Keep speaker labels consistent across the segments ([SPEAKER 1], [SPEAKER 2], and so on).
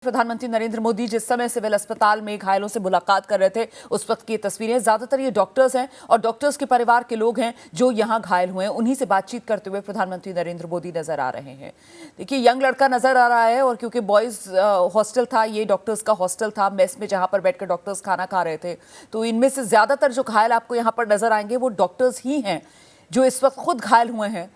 [SPEAKER 1] प्रधानमंत्री नरेंद्र मोदी जिस समय सिविल अस्पताल में घायलों से मुलाकात कर रहे थे उस वक्त की तस्वीरें। ज्यादातर ये डॉक्टर्स हैं और डॉक्टर्स के परिवार के लोग हैं जो यहां घायल हुए हैं, उन्हीं से बातचीत करते हुए प्रधानमंत्री नरेंद्र मोदी नजर आ रहे हैं। देखिए, यंग लड़का नजर आ रहा है और क्योंकि बॉयज हॉस्टल था, ये डॉक्टर्स का हॉस्टल था, मेस में जहां पर बैठकर डॉक्टर्स खाना खा रहे थे, तो इनमें से ज्यादातर जो घायल आपको यहाँ पर नजर आएंगे वो डॉक्टर्स ही हैं जो इस वक्त खुद घायल हुए हैं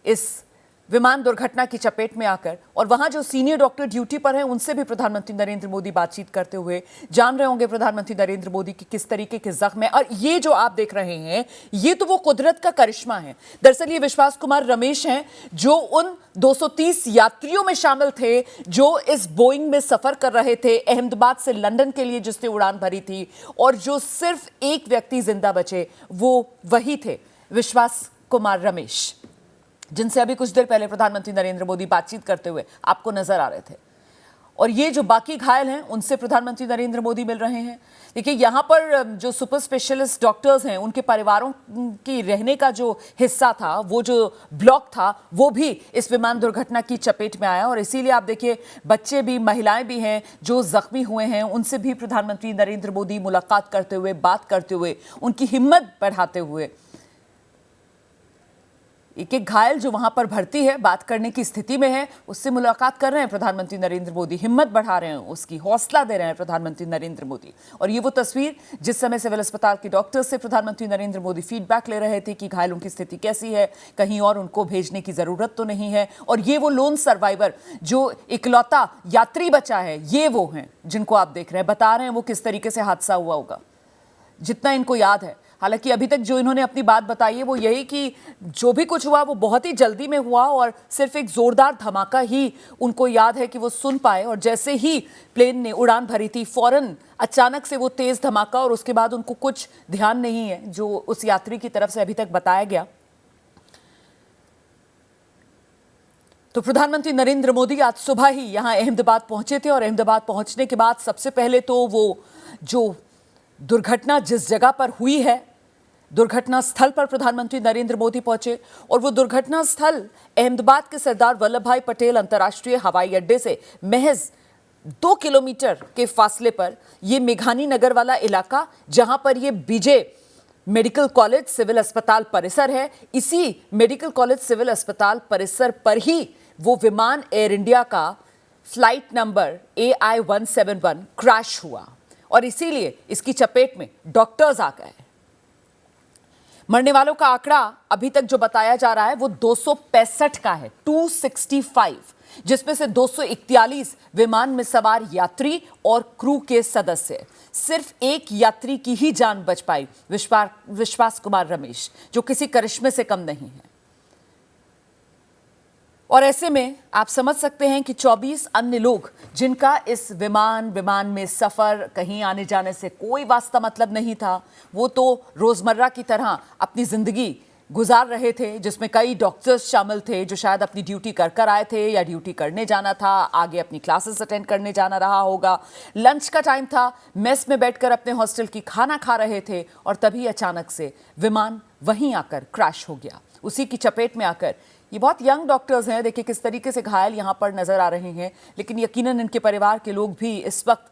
[SPEAKER 1] इस विमान दुर्घटना की चपेट में आकर। और वहां जो सीनियर डॉक्टर ड्यूटी पर हैं उनसे भी प्रधानमंत्री नरेंद्र मोदी बातचीत करते हुए जान रहे होंगे प्रधानमंत्री नरेंद्र मोदी की किस तरीके के जख्म है। और ये जो आप देख रहे हैं ये तो वो कुदरत का करिश्मा है। दरअसल ये विश्वास कुमार रमेश हैं जो उन 230 यात्रियों में शामिल थे जो इस बोइंग में सफर कर रहे थे अहमदाबाद से लंदन के लिए, जिसने उड़ान भरी थी, और जो सिर्फ एक व्यक्ति जिंदा बचे वो वही थे विश्वास कुमार रमेश, जिनसे अभी कुछ देर पहले प्रधानमंत्री नरेंद्र मोदी बातचीत करते हुए आपको नजर आ रहे थे। और ये जो बाकी घायल हैं उनसे प्रधानमंत्री नरेंद्र मोदी मिल रहे हैं। देखिए, यहां पर जो सुपर स्पेशलिस्ट डॉक्टर्स हैं उनके परिवारों की रहने का जो हिस्सा था, वो जो ब्लॉक था, वो भी इस विमान दुर्घटना की चपेट में आया। और इसीलिए आप देखिए, बच्चे भी, महिलाएं भी हैं जो जख्मी हुए हैं, उनसे भी प्रधानमंत्री नरेंद्र मोदी मुलाकात करते हुए, बात करते हुए, उनकी हिम्मत बढ़ाते हुए, एक एक घायल जो वहां पर भर्ती है, बात करने की स्थिति में है, उससे मुलाकात कर रहे हैं प्रधानमंत्री नरेंद्र मोदी, हिम्मत बढ़ा रहे हैं उसकी, हौसला दे रहे हैं प्रधानमंत्री नरेंद्र मोदी। और ये वो तस्वीर जिस समय सिविल अस्पताल के डॉक्टर्स से प्रधानमंत्री नरेंद्र मोदी फीडबैक ले रहे थे कि घायलों की स्थिति कैसी है, कहीं और उनको भेजने की जरूरत तो नहीं है। और ये वो लोन सर्वाइवर जो इकलौता यात्री बचा है, ये वो हैं जिनको आप देख रहे हैं, बता रहे हैं वो किस तरीके से हादसा हुआ होगा, जितना इनको याद है। हालांकि अभी तक जो इन्होंने अपनी बात बताई है वो यही कि जो भी कुछ हुआ वो बहुत ही जल्दी में हुआ और सिर्फ एक जोरदार धमाका ही उनको याद है कि वो सुन पाए। और जैसे ही प्लेन ने उड़ान भरी थी, फौरन अचानक से वो तेज धमाका, और उसके बाद उनको कुछ ध्यान नहीं है जो उस यात्री की तरफ से अभी तक बताया गया। तो प्रधानमंत्री नरेंद्र मोदी आज सुबह ही यहां अहमदाबाद पहुंचे थे और अहमदाबाद पहुंचने के बाद सबसे पहले तो वो जो दुर्घटना जिस जगह पर हुई है, दुर्घटना स्थल पर प्रधानमंत्री नरेंद्र मोदी पहुंचे। और वो दुर्घटना स्थल अहमदाबाद के सरदार वल्लभ भाई पटेल अंतर्राष्ट्रीय हवाई अड्डे से महज 2 किलोमीटर के फासले पर ये मेघानी नगर वाला इलाका, जहां पर ये बीजे मेडिकल कॉलेज सिविल अस्पताल परिसर है, इसी मेडिकल कॉलेज सिविल अस्पताल परिसर पर ही वो विमान एयर इंडिया का फ्लाइट नंबर AI-171 क्रैश हुआ। और इसीलिए इसकी चपेट में डॉक्टर्स आ गए। मरने वालों का आंकड़ा अभी तक जो बताया जा रहा है वो 265 का है, 265, जिसमें से 241 विमान में सवार यात्री और क्रू के सदस्य। सिर्फ एक यात्री की ही जान बच पाई, विश्वास कुमार रमेश, जो किसी करिश्मे से कम नहीं है। और ऐसे में आप समझ सकते हैं कि 24 अन्य लोग जिनका इस विमान में सफर, कहीं आने जाने से कोई वास्ता मतलब नहीं था, वो तो रोजमर्रा की तरह अपनी जिंदगी गुजार रहे थे, जिसमें कई डॉक्टर्स शामिल थे जो शायद अपनी ड्यूटी कर आए थे या ड्यूटी करने जाना था, आगे अपनी क्लासेस अटेंड करने जाना रहा होगा, लंच का टाइम था, मेस में बैठकर अपने हॉस्टल की खाना खा रहे थे, और तभी अचानक से विमान वहीं आकर क्रैश हो गया। उसी की चपेट में आकर ये बहुत यंग डॉक्टर्स हैं, देखिए किस तरीके से घायल यहाँ पर नजर आ रहे हैं, लेकिन यकीनन इनके परिवार के लोग भी इस वक्त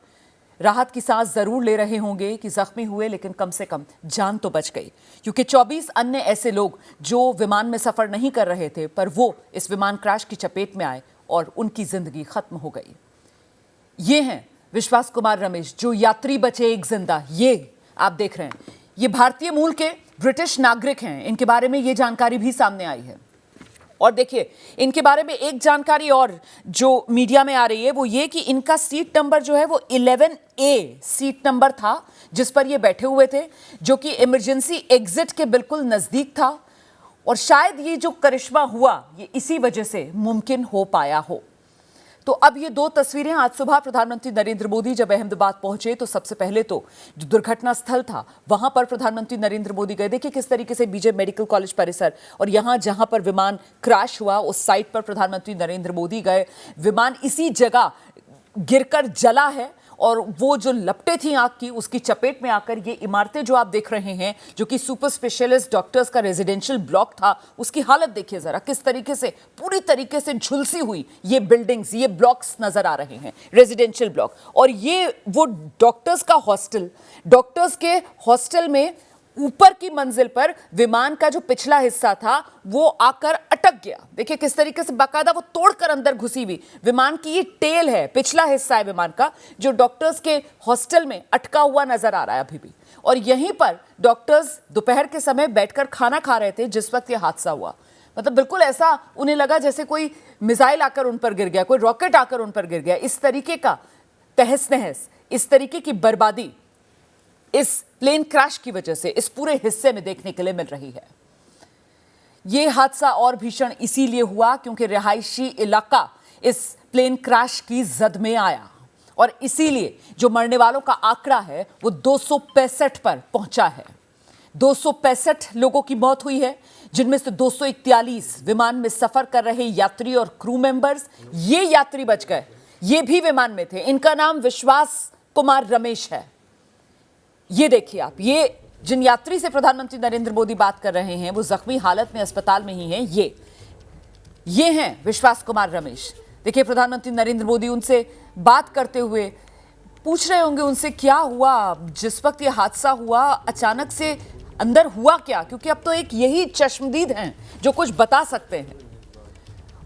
[SPEAKER 1] राहत की सांस जरूर ले रहे होंगे कि जख्मी हुए लेकिन कम से कम जान तो बच गई। क्योंकि 24 अन्य ऐसे लोग जो विमान में सफर नहीं कर रहे थे, पर वो इस विमान क्रैश की चपेट में आए और उनकी जिंदगी खत्म हो गई। ये हैं विश्वास कुमार रमेश, जो यात्री बचे एक जिंदा, ये आप देख रहे हैं। ये भारतीय मूल के ब्रिटिश नागरिक हैं, इनके बारे में ये जानकारी भी सामने आई है। और देखिए, इनके बारे में एक जानकारी और जो मीडिया में आ रही है वो ये कि इनका सीट नंबर जो है वो 11A सीट नंबर था, जिस पर ये बैठे हुए थे, जो कि इमरजेंसी एग्जिट के बिल्कुल नजदीक था। और शायद ये जो करिश्मा हुआ ये इसी वजह से मुमकिन हो पाया हो। तो अब ये 2 तस्वीरें, आज सुबह प्रधानमंत्री नरेंद्र मोदी जब अहमदाबाद पहुंचे तो सबसे पहले तो जो दुर्घटना स्थल था वहां पर प्रधानमंत्री नरेंद्र मोदी गए। देखिए किस तरीके से बीजे मेडिकल कॉलेज परिसर और यहां जहां पर विमान क्रैश हुआ उस साइट पर प्रधानमंत्री नरेंद्र मोदी गए। विमान इसी जगह गिरकर जला है और वो जो लपटें थी आग की, उसकी चपेट में आकर ये इमारतें जो आप देख रहे हैं, जो कि सुपर स्पेशलिस्ट डॉक्टर्स का रेजिडेंशियल ब्लॉक था, उसकी हालत देखिए जरा, किस तरीके से पूरी तरीके से झुलसी हुई ये बिल्डिंग्स, ये ब्लॉक्स नजर आ रहे हैं, रेजिडेंशियल ब्लॉक। और ये वो डॉक्टर्स का हॉस्टल, डॉक्टर्स के हॉस्टल में ऊपर की मंजिल पर विमान का जो पिछला हिस्सा था वो आकर अटक गया। देखिए किस तरीके से बाकायदा वो तोड़कर अंदर घुसी हुई विमान की ये टेल है, पिछला हिस्सा है विमान का, जो डॉक्टर्स के हॉस्टल में अटका हुआ नजर आ रहा है अभी भी। और यहीं पर डॉक्टर्स दोपहर के समय बैठकर खाना खा रहे थे जिस वक्त ये हादसा हुआ। मतलब बिल्कुल ऐसा उन्हें लगा जैसे कोई मिसाइल आकर उन पर गिर गया, कोई रॉकेट आकर उन पर गिर गया। इस तरीके का तहस नहस, इस तरीके की बर्बादी इस प्लेन क्रैश की वजह से इस पूरे हिस्से में देखने के लिए मिल रही है। यह हादसा और भीषण इसीलिए हुआ क्योंकि रिहायशी इलाका इस प्लेन क्रैश की जद में आया और इसीलिए जो मरने वालों का आंकड़ा है वो 265 पर पहुंचा है। 265 लोगों की मौत हुई है, जिनमें से 241 विमान में सफर कर रहे यात्री और क्रू मेंबर्स। ये यात्री बच गए, ये भी विमान में थे। इनका नाम विश्वास कुमार रमेश है। ये देखिए आप, ये जिन यात्री से प्रधानमंत्री नरेंद्र मोदी बात कर रहे हैं वो जख्मी हालत में अस्पताल में ही हैं। ये हैं विश्वास कुमार रमेश। देखिए प्रधानमंत्री नरेंद्र मोदी उनसे बात करते हुए पूछ रहे होंगे उनसे क्या हुआ जिस वक्त ये हादसा हुआ, अचानक से अंदर हुआ क्या, क्योंकि अब तो एक यही चश्मदीद हैं जो कुछ बता सकते हैं।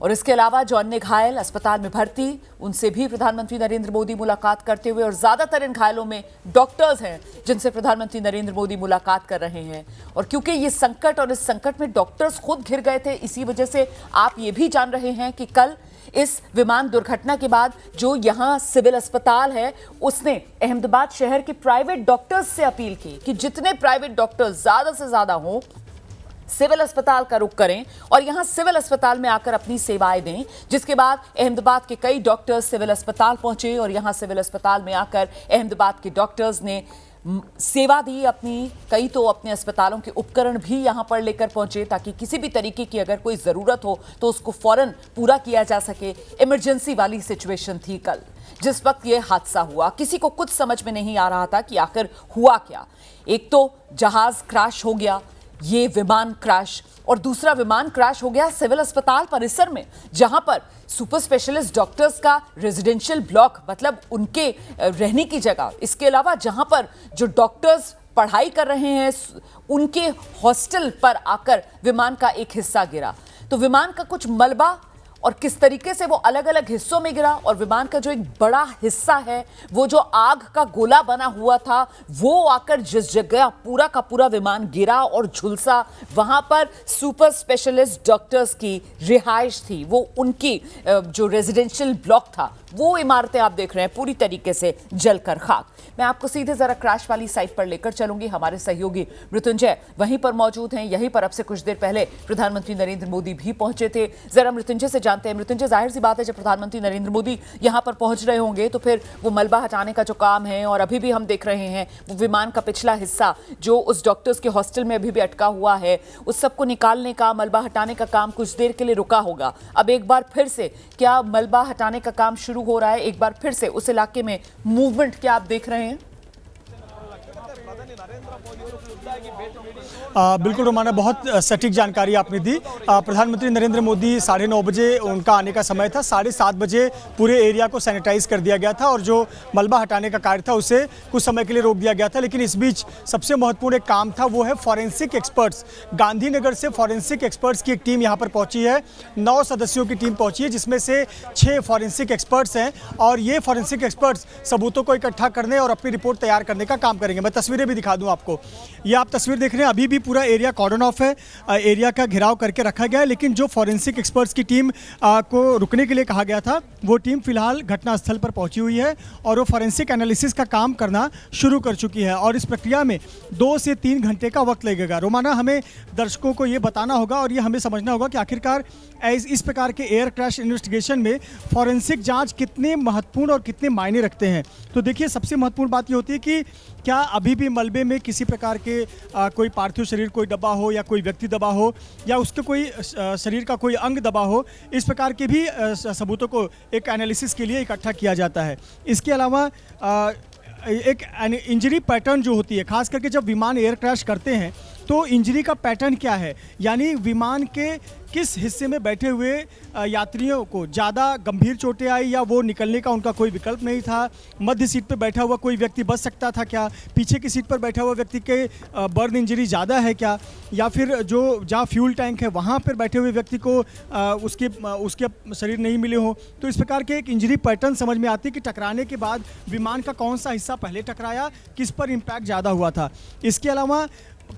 [SPEAKER 1] और इसके अलावा जो अन्य घायल अस्पताल में भर्ती, उनसे भी प्रधानमंत्री नरेंद्र मोदी मुलाकात करते हुए, और ज्यादातर इन घायलों में डॉक्टर्स हैं जिनसे प्रधानमंत्री नरेंद्र मोदी मुलाकात कर रहे हैं। और क्योंकि ये संकट और इस संकट में डॉक्टर्स खुद घिर गए थे, इसी वजह से आप ये भी जान रहे हैं कि कल इस विमान दुर्घटना के बाद जो यहाँ सिविल अस्पताल है उसने अहमदाबाद शहर के प्राइवेट डॉक्टर्स से अपील की कि जितने प्राइवेट डॉक्टर्स ज्यादा से ज्यादा हों सिविल अस्पताल का रुख करें और यहां सिविल अस्पताल में आकर अपनी सेवाएं दें। जिसके बाद अहमदाबाद के कई डॉक्टर्स सिविल अस्पताल पहुंचे और यहां सिविल अस्पताल में आकर अहमदाबाद के डॉक्टर्स ने सेवा दी अपनी। कई तो अपने अस्पतालों के उपकरण भी यहां पर लेकर पहुंचे ताकि किसी भी तरीके की अगर कोई ज़रूरत हो तो उसको फौरन पूरा किया जा सके। इमरजेंसी वाली सिचुएशन थी कल जिस वक्त ये हादसा हुआ। किसी को कुछ समझ में नहीं आ रहा था कि आखिर हुआ क्या। एक तो जहाज क्रैश हो गया, ये विमान क्रैश, और दूसरा विमान क्रैश हो गया सिविल अस्पताल परिसर में जहां पर सुपर स्पेशलिस्ट डॉक्टर्स का रेजिडेंशियल ब्लॉक, मतलब उनके रहने की जगह, इसके अलावा जहां पर जो डॉक्टर्स पढ़ाई कर रहे हैं उनके हॉस्टल पर आकर विमान का एक हिस्सा गिरा। तो विमान का कुछ मलबा और किस तरीके से वो अलग अलग हिस्सों में गिरा, और विमान का जो एक बड़ा हिस्सा है वो जो आग का गोला बना हुआ था वो आकर जिस जगह पूरा का पूरा विमान गिरा और झुलसा, वहां पर सुपर स्पेशलिस्ट डॉक्टर्स की रिहाइश थी। वो उनकी जो रेजिडेंशियल ब्लॉक था, वो इमारतें आप देख रहे हैं पूरी तरीके से जलकर खाक। मैं आपको सीधे जरा क्रैश वाली साइट पर लेकर चलूंगी। हमारे सहयोगी मृत्युंजय वहीं पर मौजूद हैं। यहीं पर अब से कुछ देर पहले प्रधानमंत्री नरेंद्र मोदी भी पहुंचे थे। जरा मृत्युंजय से जानते हैं। मृत्युंजय, जाहिर सी बात है जब प्रधानमंत्री नरेंद्र मोदी यहां पर पहुंच रहे होंगे तो फिर वो मलबा हटाने का जो काम है, और अभी भी हम देख रहे हैं वो विमान का पिछला हिस्सा जो उस डॉक्टर्स के हॉस्टल में अभी भी अटका हुआ है, उस सबको निकालने का, मलबा हटाने का काम कुछ देर के लिए रुका होगा। अब एक बार फिर से क्या मलबा हटाने का काम शुरू हो रहा है? एक बार फिर से उस इलाके में मूवमेंट क्या आप देख रहे हैं?
[SPEAKER 2] बिल्कुल रोमाना, बहुत सटीक जानकारी आपने दी। प्रधानमंत्री नरेंद्र मोदी 9:30 बजे उनका आने का समय था। 7:30 बजे पूरे एरिया को सैनिटाइज कर दिया गया था और जो मलबा हटाने का कार्य था उसे कुछ समय के लिए रोक दिया गया था। लेकिन इस बीच सबसे महत्वपूर्ण एक काम था, वो है फॉरेंसिक एक्सपर्ट्स। गांधीनगर से फॉरेंसिक एक्सपर्ट्स की एक टीम यहाँ पर पहुँची है। 9 सदस्यों की टीम पहुँची है जिसमें से 6 फॉरेंसिक एक्सपर्ट्स हैं और ये फॉरेंसिक एक्सपर्ट्स सबूतों को इकट्ठा करने और अपनी रिपोर्ट तैयार करने का काम करेंगे। मैं तस्वीरें भी दिखा दूँ आपको। ये आप तस्वीर देख रहे हैं, अभी भी पूरा एरिया कॉर्डन ऑफ है, एरिया का घेराव करके रखा गया है। लेकिन जो फॉरेंसिक एक्सपर्ट्स की टीम को रुकने के लिए कहा गया था वो टीम फिलहाल घटनास्थल पर पहुंची हुई है और वो फॉरेंसिक एनालिसिस का काम करना शुरू कर चुकी है और इस प्रक्रिया में 2 से 3 घंटे का वक्त लगेगा। रोमाना, हमें दर्शकों को ये बताना होगा और ये हमें समझना होगा कि आखिरकार इस प्रकार के एयर क्रैश इन्वेस्टिगेशन में फॉरेंसिक जांच कितने महत्वपूर्ण और कितने मायने रखते हैं। तो देखिए, सबसे महत्वपूर्ण बात ये होती है कि क्या अभी भी मलबे में किसी प्रकार के कोई पार्थिव शरीर, कोई दबा हो या कोई व्यक्ति दबा हो या उसके कोई शरीर का कोई अंग दबा हो, इस प्रकार के भी सबूतों को एक एनालिसिस के लिए इकट्ठा किया जाता है। इसके अलावा एक इंजरी पैटर्न जो होती है, खास करके जब विमान एयर क्रैश करते हैं तो इंजरी का पैटर्न क्या है, यानी विमान के किस हिस्से में बैठे हुए यात्रियों को ज़्यादा गंभीर चोटें आई या वो निकलने का उनका कोई विकल्प नहीं था, मध्य सीट पर बैठा हुआ कोई व्यक्ति बच सकता था क्या, पीछे की सीट पर बैठा हुआ व्यक्ति के बर्न इंजरी ज़्यादा है क्या, या फिर जो जहाँ फ्यूल टैंक है वहाँ पर बैठे हुए व्यक्ति को उसके शरीर नहीं मिले हो। तो इस प्रकार के एक इंजरी पैटर्न समझ में आती है कि टकराने के बाद विमान का कौन सा हिस्सा पहले टकराया, किस पर इम्पैक्ट ज़्यादा हुआ था। इसके अलावा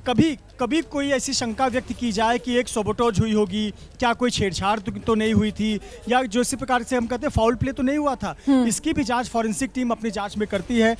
[SPEAKER 2] कभी कोई ऐसी शंका व्यक्त की जाए कि एक सबोटोज हुई होगी, क्या कोई छेड़छाड़ तो नहीं हुई थी, या जो इसी प्रकार से हम कहते हैं फाउल प्ले तो नहीं हुआ था, इसकी भी जांच फॉरेंसिक टीम अपनी जांच में करती है।